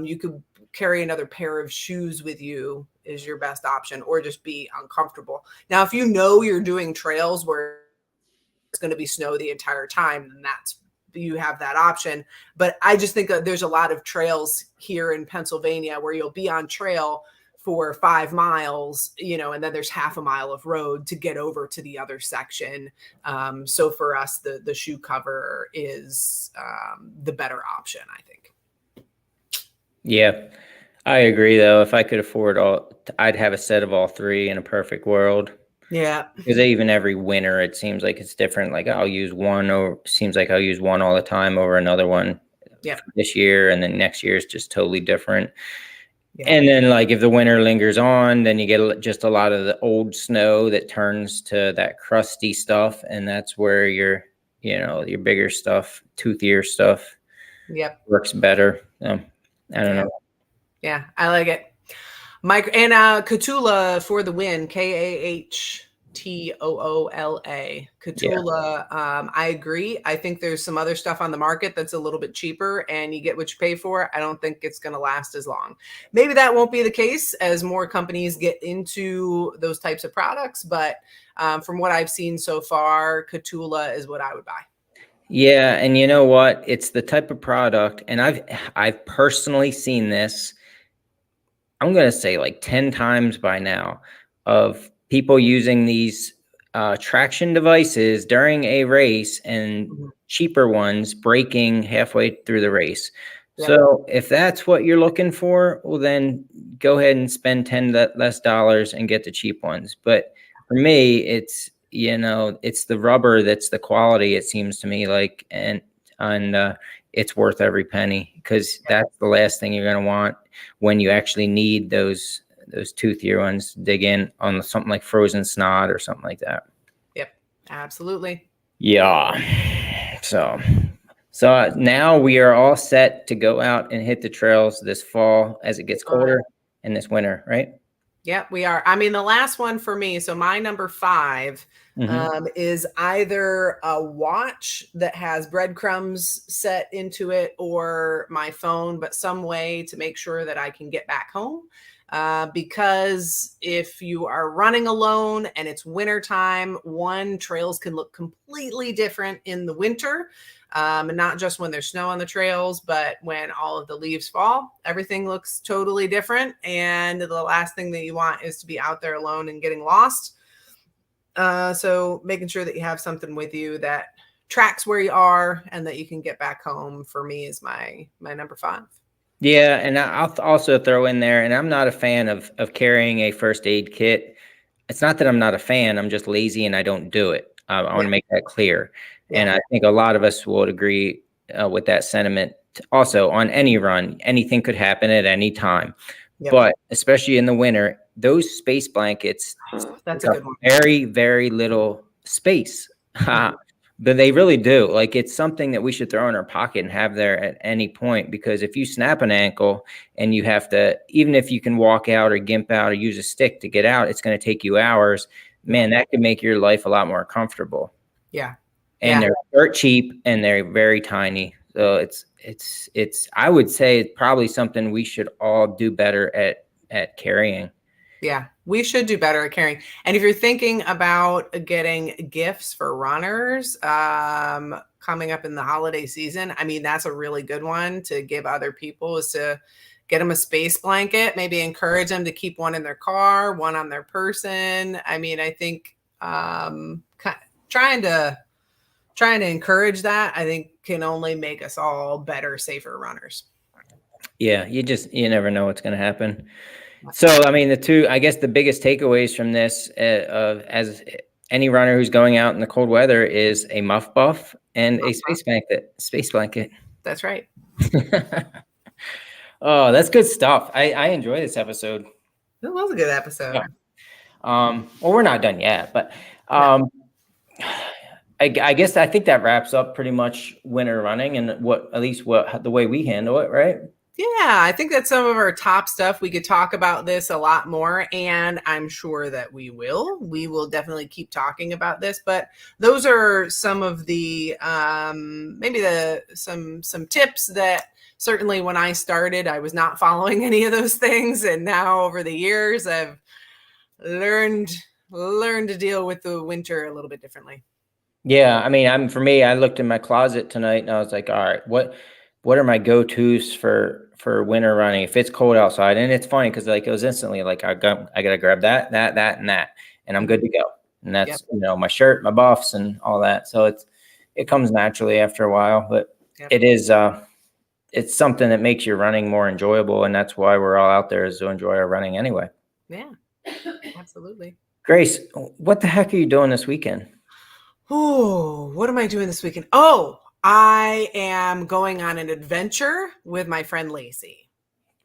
You could carry another pair of shoes with you is your best option, or just be uncomfortable. Now, if you know you're doing trails where it's going to be snow the entire time, then you have that option. But I just think that there's a lot of trails here in Pennsylvania where you'll be on trail for 5 miles, and then there's half a mile of road to get over to the other section. So for us, the shoe cover is the better option, I think.
Yeah, I agree, though. If I could afford I'd have a set of all 3 in a perfect world.
Yeah.
Because even every winter, it seems like it's different. Like I'll use one, or seems like I'll use one all the time over another one this year. And then next year is just totally different. Yeah. And then like if the winter lingers on, then you get just a lot of the old snow that turns to that crusty stuff. And that's where your bigger stuff, toothier stuff works better. I don't know.
Yeah, I like it. Catula for the win, KAH. Catula. I agree. I think there's some other stuff on the market that's a little bit cheaper and you get what you pay for. I don't think it's going to last as long. Maybe that won't be the case as more companies get into those types of products. But from what I've seen so far, Catula is what I would buy.
Yeah, and you know what? It's the type of product, and I've personally seen this, I'm going to say like 10 times by now, of people using these traction devices during a race and cheaper ones breaking halfway through the race.
Yep.
So if that's what you're looking for, well, then go ahead and spend less dollars and get the cheap ones. But for me, it's, it's the rubber that's the quality, it seems to me like, and it's worth every penny, because that's the last thing you're going to want when you actually need those toothier ones to dig in on something like frozen snot or something like that.
Yep, absolutely.
Yeah. So now we are all set to go out and hit the trails this fall as it gets colder, and this winter, right?
Yeah, we are. I mean, the last one for me, so my number 5 is either a watch that has breadcrumbs set into it or my phone, but some way to make sure that I can get back home. Because if you are running alone and it's wintertime, trails can look completely different in the winter. And not just when there's snow on the trails, but when all of the leaves fall, everything looks totally different. And the last thing that you want is to be out there alone and getting lost. So making sure that you have something with you that tracks where you are and that you can get back home, for me, is my number 5.
Yeah, and I'll also throw in there, and I'm not a fan of carrying a first aid kit. It's not that I'm not a fan, I'm just lazy and I don't do it. I want to make that clear. Yeah. And I think a lot of us would agree with that sentiment. Also, on any run, anything could happen at any time. Yep. But especially in the winter, those space blankets,
that's a good one.
Very, very little space. But they really do. Like, it's something that we should throw in our pocket and have there at any point, because if you snap an ankle and you have to, even if you can walk out or gimp out or use a stick to get out, it's going to take you hours. Man, that could make your life a lot more comfortable.
Yeah.
And they're dirt cheap and they're very tiny. So it's I would say it's probably something we should all do better at carrying.
Yeah, we should do better at carrying. And if you're thinking about getting gifts for runners coming up in the holiday season, I mean, that's a really good one to give other people, is to get them a space blanket, maybe encourage them to keep one in their car, one on their person. I mean, I think trying to encourage that, I think, can only make us all better, safer runners.
Yeah, you never know what's going to happen. So, I mean, the biggest takeaways from this, as any runner who's going out in the cold weather, is a muff buff and a space blanket.
That's right.
Oh, that's good stuff. I enjoy this episode.
It was a good episode.
Yeah. Well, we're not done yet, but I guess I think that wraps up pretty much winter running and the way we handle it, right?
Yeah, I think that's some of our top stuff. We could talk about this a lot more, and I'm sure that we will. We will definitely keep talking about this, but those are some of the some tips that certainly when I started, I was not following any of those things, and now over the years, I've learned to deal with the winter a little bit differently.
Yeah, I mean, for me, I looked in my closet tonight and I was like, all right, what are my go-tos for winter running if it's cold outside? And it's funny because it was instantly like I gotta grab that, and that, and I'm good to go. And that's my shirt, my buffs, and all that. So it comes naturally after a while, but it is it's something that makes your running more enjoyable, and that's why we're all out there, is to enjoy our running anyway.
Yeah, absolutely.
Grayce, what the heck are you doing this weekend?
Oh, what am I doing this weekend? Oh, I am going on an adventure with my friend Lacey.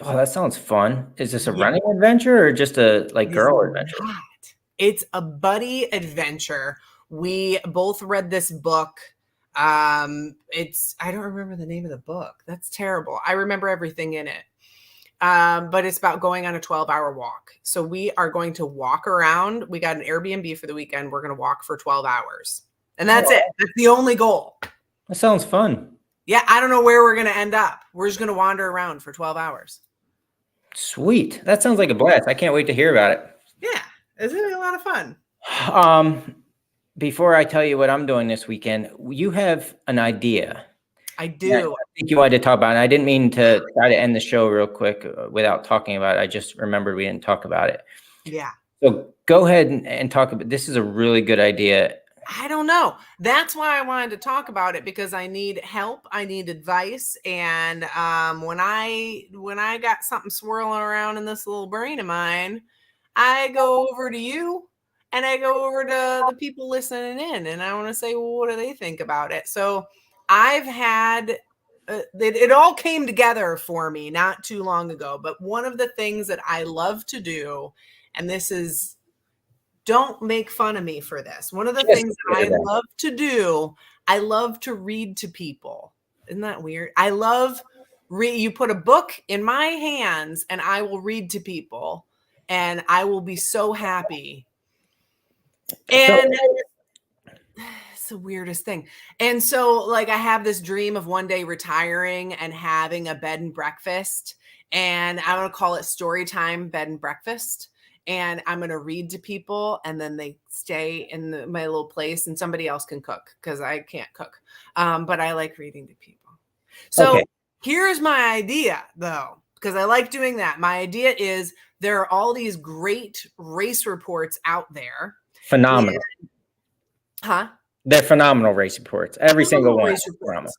Oh, that sounds fun. Is this a running adventure or just a girl adventure?
It's a buddy adventure. We both read this book. I don't remember the name of the book. That's terrible. I remember everything in it. but it's about going on a 12-hour walk. So we are going to walk around. We got an Airbnb for the weekend. We're going to walk for 12 hours. And that's it. That's the only goal.
That sounds fun.
Yeah, I don't know where we're going to end up. We're just going to wander around for 12 hours.
Sweet. That sounds like a blast. I can't wait to hear about it.
Yeah, it's going to be a lot of fun.
Before I tell you what I'm doing this weekend, you have an idea.
I do.
I think you wanted to talk about it. I didn't mean to try to end the show real quick without talking about it. I just remembered we didn't talk about it.
Yeah.
So go ahead and talk about, this is a really good idea.
I don't know. That's why I wanted to talk about it, because I need help. I need advice. And when I got something swirling around in this little brain of mine, I go over to you and I go over to the people listening in, and I want to say, well, what do they think about it? So I've had, it all came together for me not too long ago, but one of the things that I love to do, and this is, don't make fun of me for this. One of the things that I love to do, I love to read to people. Isn't that weird? I love you put a book in my hands and I will read to people and I will be so happy. And it's the weirdest thing. And so like I have this dream of one day retiring and having a bed and breakfast, and I want to call it story time bed and breakfast. And I'm going to read to people, and then they stay in my little place, and somebody else can cook because I can't cook. But I like reading to people. So here's my idea, though, because I like doing that. My idea is there are all these great race reports out there.
Phenomenal. They're phenomenal race reports. Every single one.
Race reports.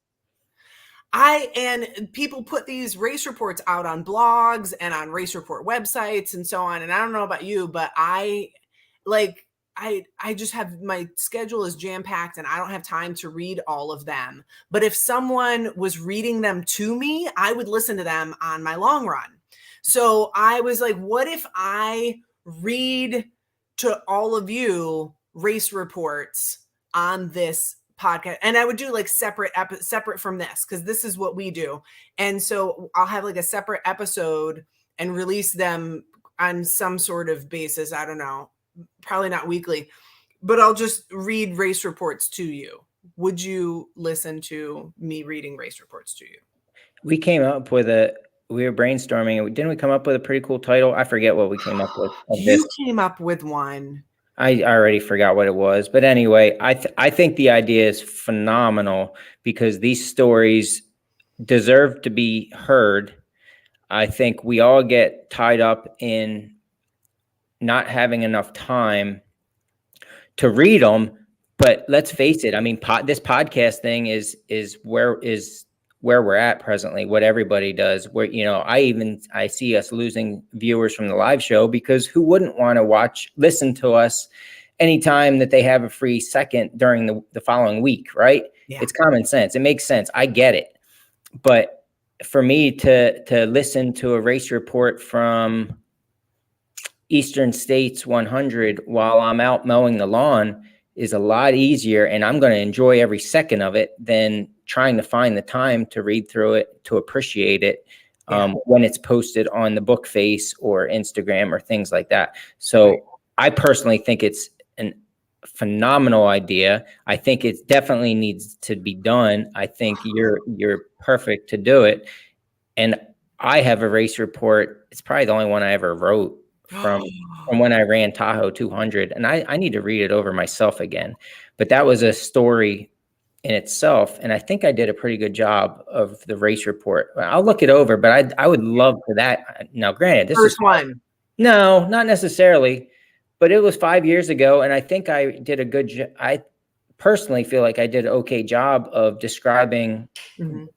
And people put these race reports out on blogs and on race report websites and so on. And I don't know about you, but I just have, my schedule is jam-packed and I don't have time to read all of them. But if someone was reading them to me, I would listen to them on my long run. So I was like, what if I read to all of you race reports on this podcast? And I would do like separate from this, because this is what we do. And so I'll have like a separate episode and release them on some sort of basis. I don't know, probably not weekly, but I'll just read race reports to you. Would you listen to me reading race reports to you?
We came up with we were brainstorming. Didn't we come up with a pretty cool title? I forget what we came up with.
You came up with one.
I already forgot what it was. But anyway, I think the idea is phenomenal because these stories deserve to be heard. I think we all get tied up in not having enough time to read them. But let's face it. I mean, this podcast thing is where we're at presently, what everybody does, where, you know, I see us losing viewers from the live show because who wouldn't want to listen to us anytime that they have a free second during the following week, right? Yeah. It's common sense. It makes sense. I get it. But for me to listen to a race report from Eastern States 100 while I'm out mowing the lawn is a lot easier, and I'm going to enjoy every second of it than trying to find the time to read through it, to appreciate it when it's posted on the book face or Instagram or things like that. So I personally think it's a phenomenal idea. I think it definitely needs to be done. I think you're perfect to do it. And I have a race report. It's probably the only one I ever wrote from when I ran Tahoe 200, and I need to read it over myself again. But that was a story in itself, and I think I did a pretty good job of the race report. I'll look it over, but I would love for that. Now, granted, this
first
is
one.
No, not necessarily, but it was 5 years ago, and I think I did a good job. I personally feel like I did an okay job of describing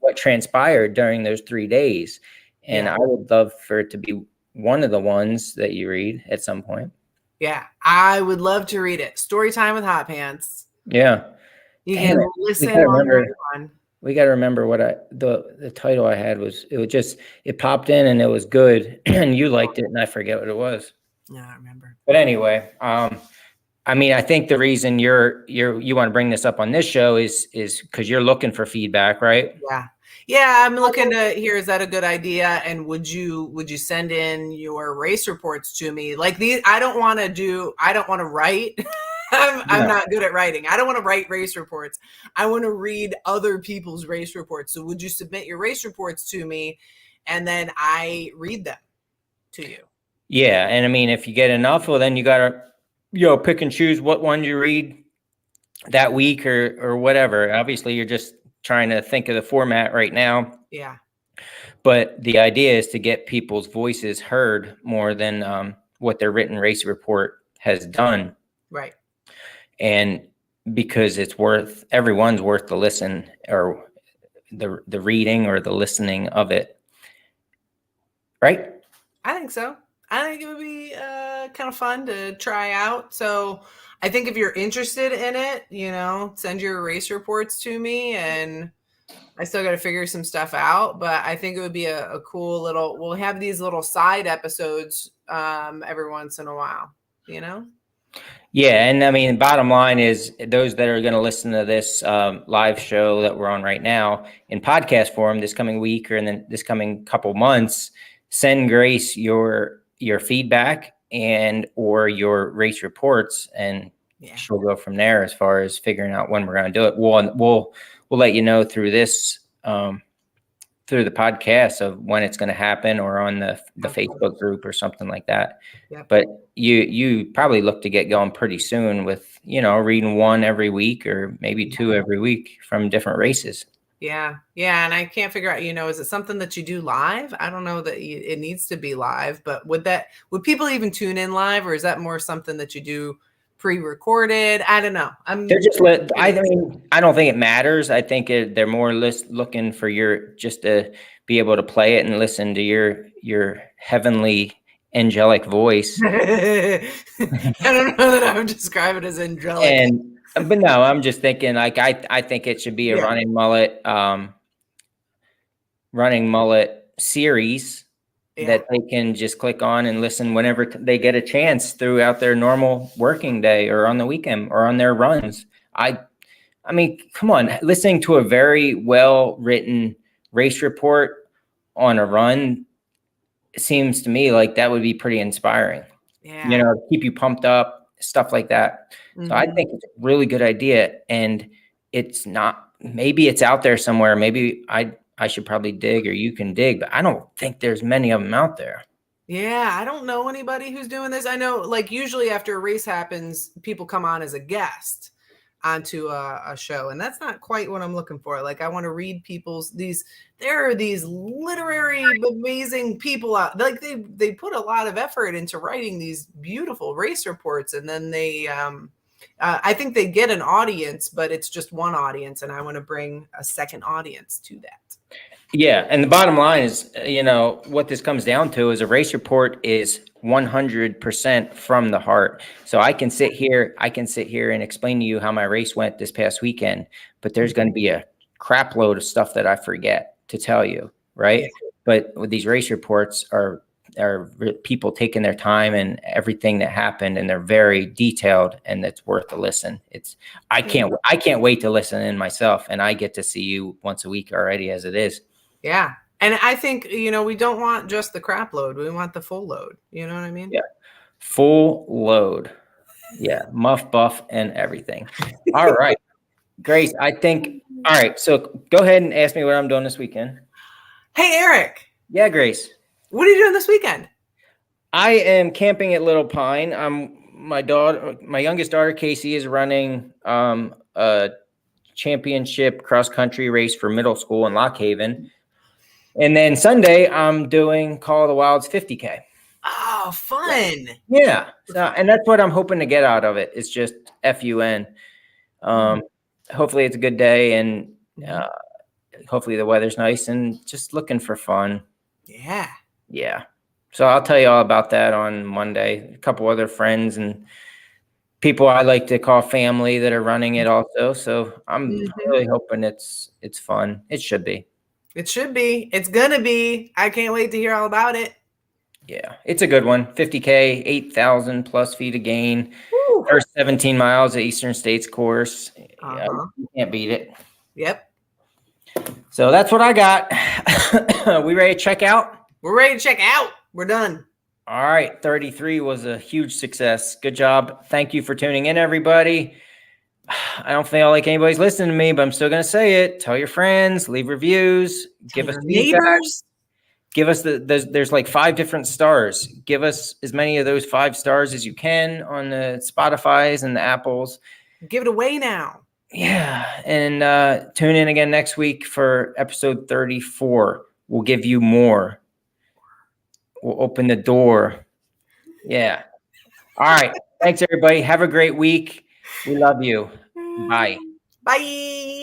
what transpired during those 3 days, and I would love for it to be one of the ones that you read at some point.
Yeah, I would love to read it. Story time with Hot Pants.
Yeah.
You can listen on.
We got to remember what the title I had was. It popped in and it was good, and you liked it, and I forget what it was.
Yeah, I remember.
But anyway, I mean, I think the reason you want to bring this up on this show is because you're looking for feedback, right?
Yeah. Yeah, I'm looking to hear, is that a good idea? And would you send in your race reports to me? Like these, I don't want to write. I'm
No.
not good at writing. I don't want to write race reports. I want to read other people's race reports. So would you submit your race reports to me and then I read them to you?
Yeah, and I mean, if you get enough, well, then you gotta, pick and choose what ones you read that week or whatever. Obviously, you're just trying to think of the format right now,
Yeah.
but the idea is to get people's voices heard more than what their written race report has done,
Right.
and because everyone's worth the listen or the reading or the listening of it, right?
I think so. I think it would be kind of fun to try out. So I think if you're interested in it, send your race reports to me, and I still got to figure some stuff out. But I think it would be a cool little. We'll have these little side episodes every once in a while.
Yeah, and I mean, bottom line is those that are going to listen to this live show that we're on right now in podcast form this coming week or in this coming couple months, send Grayce your feedback and or your race reports, and she'll go from there as far as figuring out when we're going to do it. We'll let you know through this through the podcast of when it's going to happen, or on the Facebook group or something like that.
Yep.
But you probably look to get going pretty soon with, reading one every week or maybe two every week from different races.
Yeah. And I can't figure out, is it something that you do live? I don't know that it needs to be live, but would people even tune in live, or is that more something that you do pre-recorded? I don't know.
They're just I mean, I don't think it matters. I think they're more looking for just to be able to play it and listen to your heavenly angelic voice.
I don't know that I would describe it as angelic.
But no, I'm just thinking like I think it should be a running mullet series that they can just click on and listen whenever they get a chance throughout their normal working day or on the weekend or on their runs. I mean, come on, listening to a very well written race report on a run seems to me like that would be pretty inspiring.
Yeah.
Keep you pumped up, stuff like that.
Mm-hmm.
So I think it's a really good idea, and it's not, maybe it's out there somewhere. Maybe I should probably dig, or you can dig, but I don't think there's many of them out there.
Yeah, I don't know anybody who's doing this. I know, like, usually after a race happens, people come on as a guest onto a show, and that's not quite what I'm looking for. Like, I want to read there are these literary amazing people out, like they put a lot of effort into writing these beautiful race reports, and then they I think they get an audience, but it's just one audience, and I want to bring a second audience to that.
Yeah, and the bottom line is, what this comes down to is a race report is 100% from the heart. So I can sit here and explain to you how my race went this past weekend, but there's going to be a crap load of stuff that I forget to tell you, right? Yeah. But with these race reports are people taking their time and everything that happened, and they're very detailed, and it's worth a listen. I can't wait to listen in myself, and I get to see you once a week already as it is.
Yeah. And I think, we don't want just the crap load. We want the full load. You know what I mean?
Yeah. Full load. Yeah. Muff, buff, and everything. All right. Grayce, all right. So go ahead and ask me what I'm doing this weekend.
Hey, Eric.
Yeah, Grayce.
What are you doing this weekend?
I am camping at Little Pine. My youngest daughter, Casey, is running a championship cross-country race for middle school in Lock Haven. And then Sunday, I'm doing Call of the Wild's 50K.
Oh, fun.
Yeah. So, and that's what I'm hoping to get out of it. It's just F.U.N. Hopefully it's a good day, and hopefully the weather's nice, and just looking for fun.
Yeah.
Yeah. So I'll tell you all about that on Monday. A couple other friends and people I like to call family that are running it also. So I'm really hoping it's fun. It should be.
It should be. It's going to be. I can't wait to hear all about it.
Yeah, it's a good one. 50K, 8,000 plus feet of gain. Woo. First 17 miles at Eastern States course. You can't beat it.
Yep.
So that's what I got. We ready to check out?
We're ready to check out. We're done.
All right. 33 was a huge success. Good job. Thank you for tuning in, everybody. I don't feel like anybody's listening to me, but I'm still going to say it. Tell your friends, leave reviews, give us feedback.
Neighbors.
Give us there's like 5 different stars. Give us as many of those 5 stars as you can on the Spotify's and the Apples.
Give it away now.
Yeah. And tune in again next week for episode 34. We'll give you more. We'll open the door. Yeah. All right. Thanks, everybody. Have a great week. We love you. Bye.
Bye.